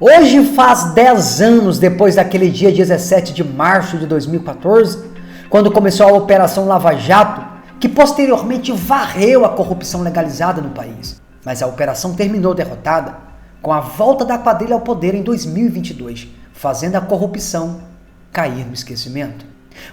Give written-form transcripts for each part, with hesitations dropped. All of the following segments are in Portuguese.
Hoje faz 10 anos depois daquele dia 17 de março de 2014, quando começou a Operação Lava Jato, que posteriormente varreu a corrupção legalizada no país. Mas a operação terminou derrotada com a volta da quadrilha ao poder em 2022, fazendo a corrupção cair no esquecimento.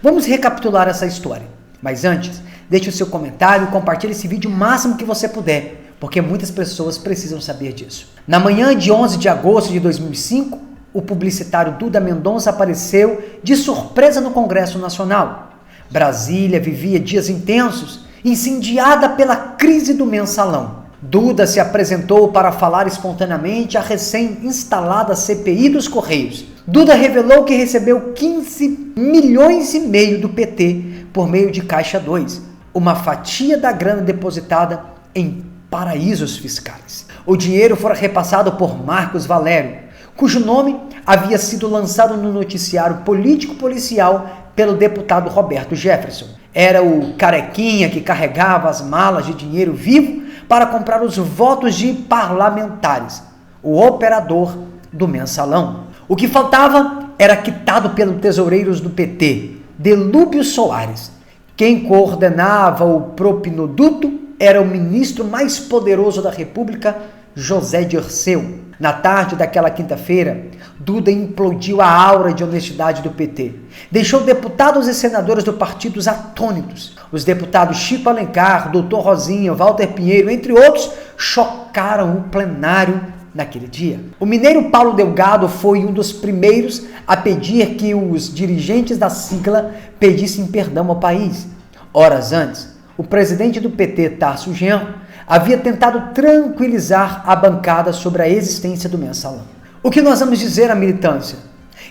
Vamos recapitular essa história. Mas antes, deixe o seu comentário e compartilhe esse vídeo o máximo que você puder, porque muitas pessoas precisam saber disso. Na manhã de 11 de agosto de 2005, o publicitário Duda Mendonça apareceu de surpresa no Congresso Nacional. Brasília vivia dias intensos, incendiada pela crise do mensalão. Duda se apresentou para falar espontaneamente à recém-instalada CPI dos Correios. Duda revelou que recebeu 15 milhões e meio do PT por meio de Caixa 2, uma fatia da grana depositada em paraísos fiscais. O dinheiro fora repassado por Marcos Valério, cujo nome havia sido lançado no noticiário político-policial pelo deputado Roberto Jefferson. Era o carequinha que carregava as malas de dinheiro vivo para comprar os votos de parlamentares, o operador do mensalão. O que faltava era quitado pelos tesoureiros do PT, Delúbio Soares. Quem coordenava o propinoduto era o ministro mais poderoso da República, José Dirceu. Na tarde daquela quinta-feira, Duda implodiu a aura de honestidade do PT. Deixou deputados e senadores do partido atônitos. Os deputados Chico Alencar, Doutor Rosinha, Walter Pinheiro, entre outros, chocaram o plenário naquele dia. O mineiro Paulo Delgado foi um dos primeiros a pedir que os dirigentes da sigla pedissem perdão ao país. Horas antes, o presidente do PT, Tarso Genro, havia tentado tranquilizar a bancada sobre a existência do mensalão. O que nós vamos dizer à militância?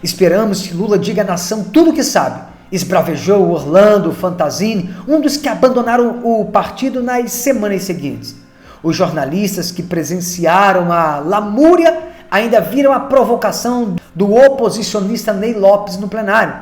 Esperamos que Lula diga à nação tudo o que sabe. Esbravejou Orlando Fantazini, um dos que abandonaram o partido nas semanas seguintes. Os jornalistas que presenciaram a lamúria ainda viram a provocação do oposicionista Ney Lopes no plenário.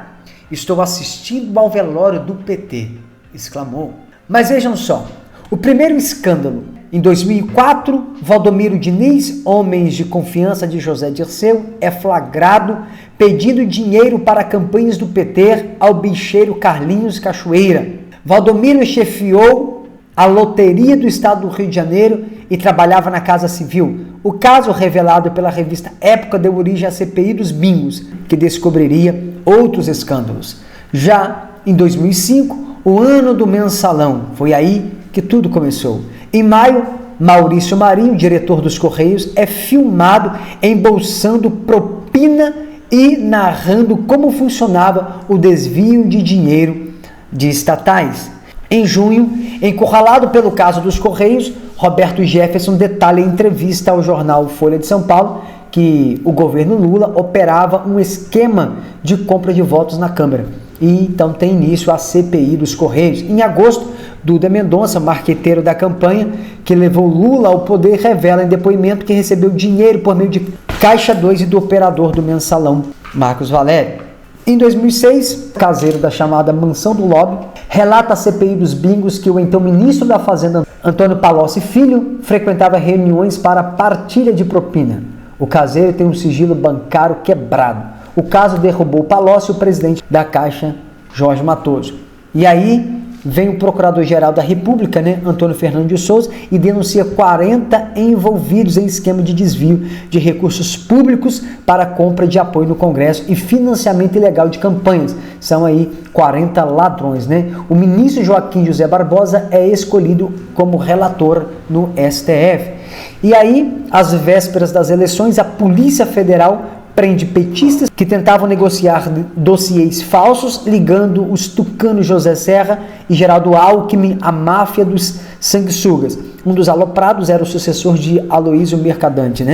Estou assistindo ao velório do PT, exclamou. Mas vejam só, o primeiro escândalo. Em 2004, Valdomiro Diniz, homens de confiança de José Dirceu, é flagrado pedindo dinheiro para campanhas do PT ao bicheiro Carlinhos Cachoeira. Valdomiro chefiou a loteria do estado do Rio de Janeiro e trabalhava na Casa Civil. O caso, revelado pela revista Época, deu origem à CPI dos bingos, que descobriria outros escândalos. Já em 2005, o ano do mensalão, foi aí que tudo começou. Em maio, Maurício Marinho, diretor dos Correios, é filmado embolsando propina e narrando como funcionava o desvio de dinheiro de estatais. Em junho, encurralado pelo caso dos Correios, Roberto Jefferson detalha em entrevista ao jornal Folha de São Paulo que o governo Lula operava um esquema de compra de votos na Câmara. E então tem início a CPI dos Correios. Em agosto, Duda Mendonça, marqueteiro da campanha, que levou Lula ao poder, revela em depoimento que recebeu dinheiro por meio de Caixa 2 e do operador do mensalão, Marcos Valério. Em 2006, o caseiro da chamada Mansão do Lobby relata a CPI dos bingos que o então ministro da Fazenda, Antônio Palocci Filho, frequentava reuniões para partilha de propina. O caseiro tem um sigilo bancário quebrado. O caso derrubou Palocci, o presidente da Caixa, Jorge Matoso. E aí vem o procurador-geral da República, Antônio Fernando de Souza, e denuncia 40 envolvidos em esquema de desvio de recursos públicos para compra de apoio no Congresso e financiamento ilegal de campanhas. São aí 40 ladrões, O ministro Joaquim José Barbosa é escolhido como relator no STF. E aí, às vésperas das eleições, a Polícia Federal prende petistas que tentavam negociar dossiês falsos, ligando os tucanos José Serra e Geraldo Alckmin à máfia dos sanguessugas. Um dos aloprados era o sucessor de Aloysio Mercadante,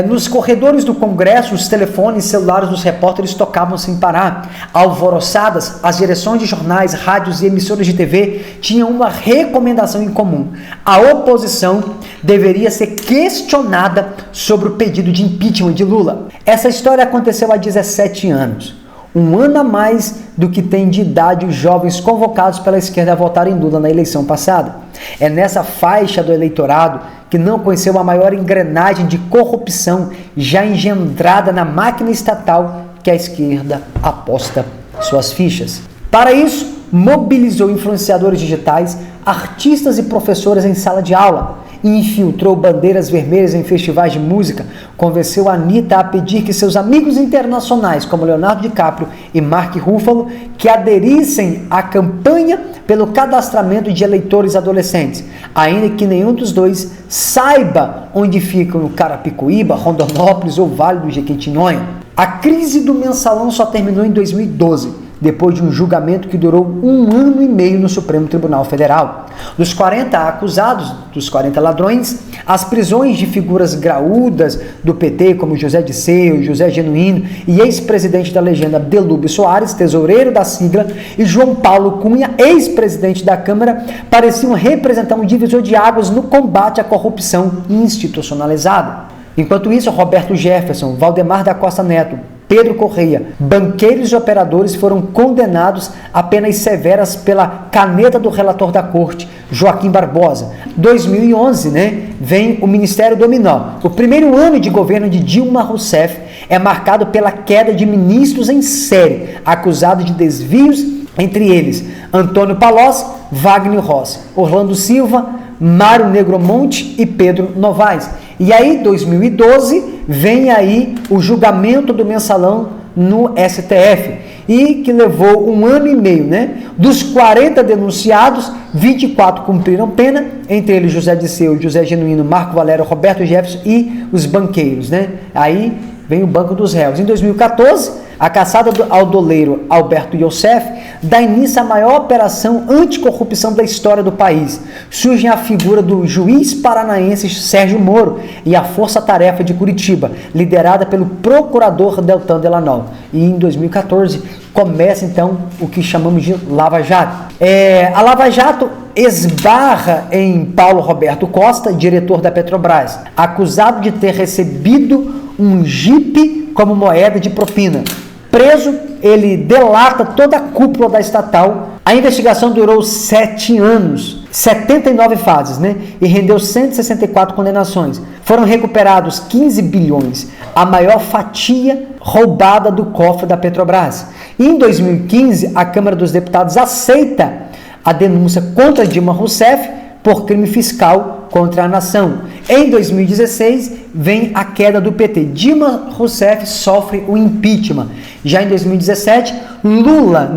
Nos corredores do Congresso, os telefones celulares dos repórteres tocavam sem parar. Alvoroçadas, as direções de jornais, rádios e emissoras de TV tinham uma recomendação em comum. A oposição deveria ser questionada sobre o pedido de impeachment de Lula. Essa história aconteceu há 17 anos. Um ano a mais do que tem de idade os jovens convocados pela esquerda a votar em Lula na eleição passada. É nessa faixa do eleitorado que não conheceu a maior engrenagem de corrupção já engendrada na máquina estatal que a esquerda aposta suas fichas. Para isso, mobilizou influenciadores digitais, artistas e professores em sala de aula, infiltrou bandeiras vermelhas em festivais de música, convenceu a Anitta a pedir que seus amigos internacionais, como Leonardo DiCaprio e Mark Ruffalo, que aderissem à campanha pelo cadastramento de eleitores adolescentes, ainda que nenhum dos dois saiba onde ficam o Carapicuíba, Rondonópolis ou Vale do Jequitinhonha. A crise do mensalão só terminou em 2012, depois de um julgamento que durou 1 ano e meio no Supremo Tribunal Federal. Dos 40 acusados, dos 40 ladrões, as prisões de figuras graúdas do PT, como José Disseu, José Genuíno e ex-presidente da legenda Delúbio Soares, tesoureiro da sigla, e João Paulo Cunha, ex-presidente da Câmara, pareciam representar um divisor de águas no combate à corrupção institucionalizada. Enquanto isso, Roberto Jefferson, Valdemar da Costa Neto, Pedro Correia, banqueiros e operadores foram condenados a penas severas pela caneta do relator da corte, Joaquim Barbosa. 2011, vem o Ministério Dominó. O primeiro ano de governo de Dilma Rousseff é marcado pela queda de ministros em série, acusados de desvios, entre eles Antônio Palocci, Wagner Rossi, Orlando Silva, Mário Negromonte e Pedro Novaes. E aí, 2012, vem aí o julgamento do mensalão no STF, e que levou 1 ano e meio, Dos 40 denunciados, 24 cumpriram pena, entre eles José Disseu, José Genuíno, Marco Valério, Roberto Jefferson e os banqueiros, Aí vem o Banco dos Réus. Em 2014, a caçada ao doleiro Alberto Youssef dá início à maior operação anticorrupção da história do país. Surge a figura do juiz paranaense Sérgio Moro e a Força-Tarefa de Curitiba, liderada pelo procurador Deltan Delanolle. E em 2014 começa então o que chamamos de Lava Jato. A Lava Jato esbarra em Paulo Roberto Costa, diretor da Petrobras, acusado de ter recebido um jipe como moeda de propina. Preso, ele delata toda a cúpula da estatal. A investigação durou 7 anos, 79 fases, e rendeu 164 condenações. Foram recuperados 15 bilhões, a maior fatia roubada do cofre da Petrobras. E em 2015, a Câmara dos Deputados aceita a denúncia contra Dilma Rousseff por crime fiscal contra a nação. Em 2016, vem a queda do PT. Dilma Rousseff sofre o impeachment. Já em 2017, Lula,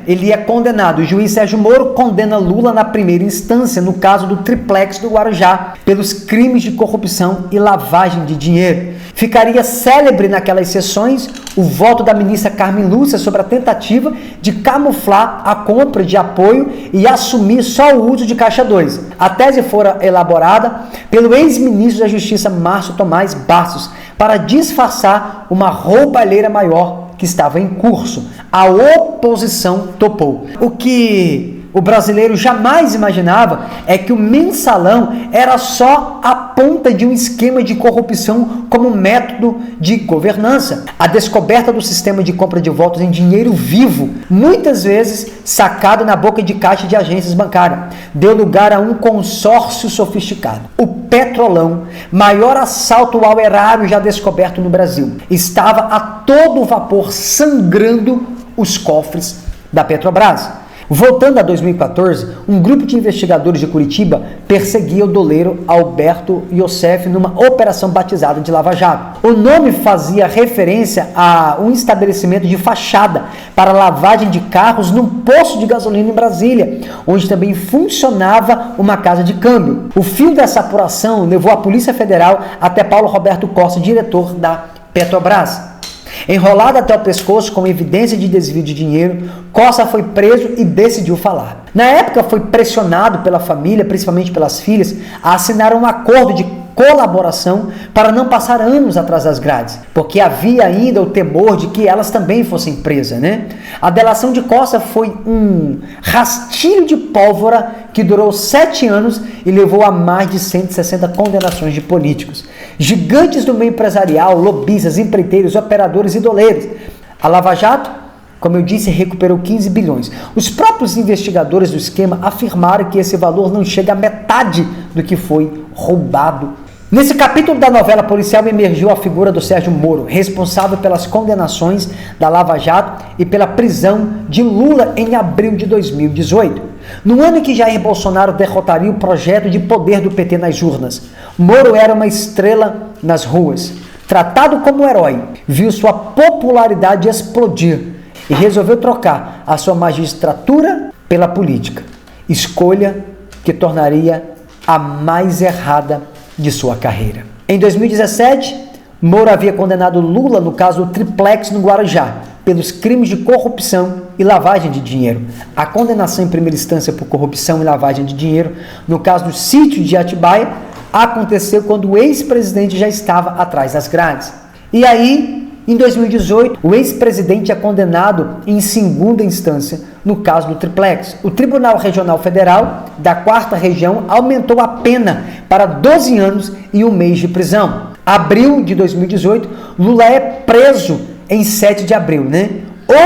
ele é condenado. O juiz Sérgio Moro condena Lula na primeira instância, no caso do triplex do Guarujá, pelos crimes de corrupção e lavagem de dinheiro. Ficaria célebre naquelas sessões o voto da ministra Carmen Lúcia sobre a tentativa de camuflar a compra de apoio e assumir só o uso de Caixa 2. A tese fora elaborada pelo ex-ministro da Justiça Márcio Tomás Bastos para disfarçar uma roubalheira maior que estava em curso. A oposição topou. O que o brasileiro jamais imaginava é que o mensalão era só a ponta de um esquema de corrupção como método de governança. A descoberta do sistema de compra de votos em dinheiro vivo, muitas vezes sacado na boca de caixa de agências bancárias, deu lugar a um consórcio sofisticado. O Petrolão, maior assalto ao erário já descoberto no Brasil, estava a todo vapor sangrando os cofres da Petrobras. Voltando a 2014, um grupo de investigadores de Curitiba perseguia o doleiro Alberto Youssef numa operação batizada de Lava Jato. O nome fazia referência a um estabelecimento de fachada para lavagem de carros num posto de gasolina em Brasília, onde também funcionava uma casa de câmbio. O fio dessa apuração levou a Polícia Federal até Paulo Roberto Costa, diretor da Petrobras. Enrolado até o pescoço com evidência de desvio de dinheiro, Costa foi preso e decidiu falar. Na época foi pressionado pela família, principalmente pelas filhas, a assinar um acordo de colaboração para não passar anos atrás das grades, porque havia ainda o temor de que elas também fossem presas, A delação de Costa foi um rastilho de pólvora que durou 7 anos e levou a mais de 160 condenações de políticos. Gigantes do meio empresarial, lobistas, empreiteiros, operadores e doleiros. A Lava Jato, como eu disse, recuperou 15 bilhões. Os próprios investigadores do esquema afirmaram que esse valor não chega à metade do que foi roubado. Nesse capítulo da novela policial emergiu a figura do Sérgio Moro, responsável pelas condenações da Lava Jato e pela prisão de Lula em abril de 2018. No ano em que Jair Bolsonaro derrotaria o projeto de poder do PT nas urnas, Moro era uma estrela nas ruas. Tratado como herói, viu sua popularidade explodir e resolveu trocar a sua magistratura pela política. Escolha que tornaria a mais errada de sua carreira. Em 2017, Moro havia condenado Lula no caso do Triplex no Guarujá, pelos crimes de corrupção e lavagem de dinheiro. A condenação em primeira instância por corrupção e lavagem de dinheiro, no caso do sítio de Atibaia, aconteceu quando o ex-presidente já estava atrás das grades. E aí, em 2018, o ex-presidente é condenado em segunda instância no caso do Triplex. O Tribunal Regional Federal da 4ª Região aumentou a pena para 12 anos e 1 mês de prisão. Abril de 2018, Lula é preso em 7 de abril,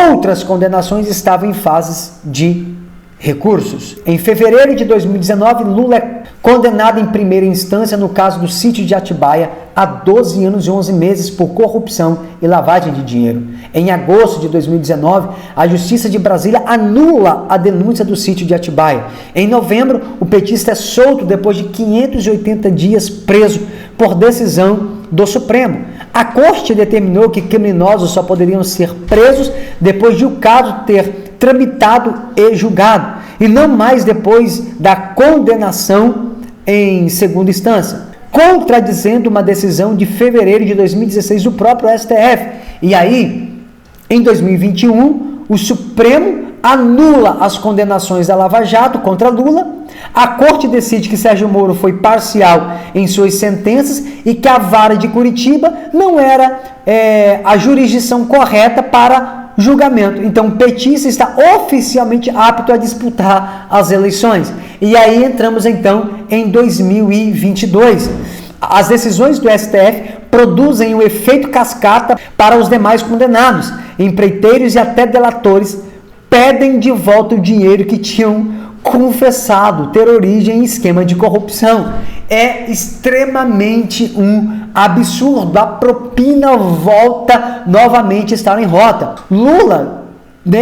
Outras condenações estavam em fases de recursos. Em fevereiro de 2019, Lula é condenado em primeira instância no caso do sítio de Atibaia a 12 anos e 11 meses por corrupção e lavagem de dinheiro. Em agosto de 2019, a Justiça de Brasília anula a denúncia do sítio de Atibaia. Em novembro, o petista é solto depois de 580 dias preso por decisão do Supremo. A Corte determinou que criminosos só poderiam ser presos depois de o caso ter tramitado e julgado, e não mais depois da condenação em segunda instância, contradizendo uma decisão de fevereiro de 2016 do próprio STF. E aí, em 2021, o Supremo anula as condenações da Lava Jato contra Lula. A Corte decide que Sérgio Moro foi parcial em suas sentenças e que a vara de Curitiba não era a jurisdição correta para julgamento. Então, o petista está oficialmente apto a disputar as eleições. E aí entramos, então, em 2022. As decisões do STF produzem um efeito cascata para os demais condenados. Empreiteiros e até delatores pedem de volta o dinheiro que tinham confessado ter origem em esquema de corrupção. É extremamente um absurdo. A propina volta novamente a estar em rota. Lula,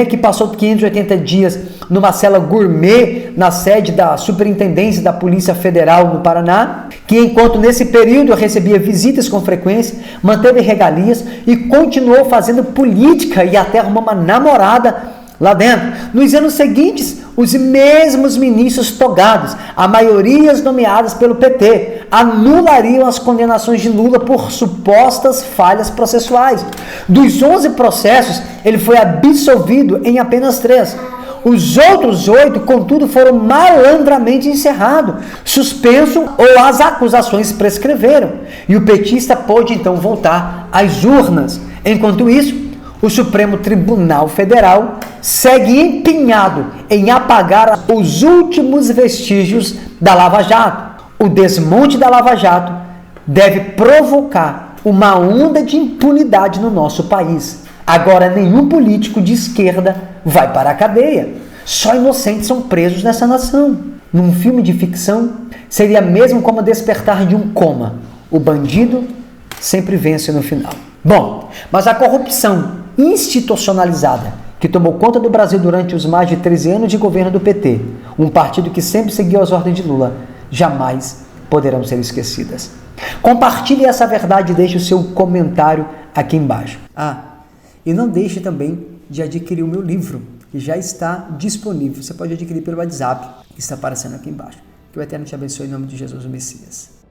que passou 580 dias numa cela gourmet na sede da Superintendência da Polícia Federal no Paraná, que enquanto nesse período recebia visitas com frequência, manteve regalias e continuou fazendo política e até arrumou uma namorada lá dentro. Nos anos seguintes, os mesmos ministros togados, a maioria nomeadas pelo PT, anulariam as condenações de Lula por supostas falhas processuais. Dos 11 processos, ele foi absolvido em apenas 3. Os outros 8, contudo, foram malandramente encerrados, suspenso ou as acusações prescreveram. E o petista pôde então voltar às urnas. Enquanto isso, o Supremo Tribunal Federal segue empenhado em apagar os últimos vestígios da Lava Jato. O desmonte da Lava Jato deve provocar uma onda de impunidade no nosso país. Agora, nenhum político de esquerda vai para a cadeia. Só inocentes são presos nessa nação. Num filme de ficção, seria mesmo como despertar de um coma. O bandido sempre vence no final. Bom, mas a corrupção institucionalizada que tomou conta do Brasil durante os mais de 13 anos de governo do PT, um partido que sempre seguiu as ordens de Lula, jamais poderão ser esquecidas. Compartilhe essa verdade e deixe o seu comentário aqui embaixo. E não deixe também de adquirir o meu livro, que já está disponível. Você pode adquirir pelo WhatsApp, que está aparecendo aqui embaixo. Que o Eterno te abençoe em nome de Jesus, o Messias.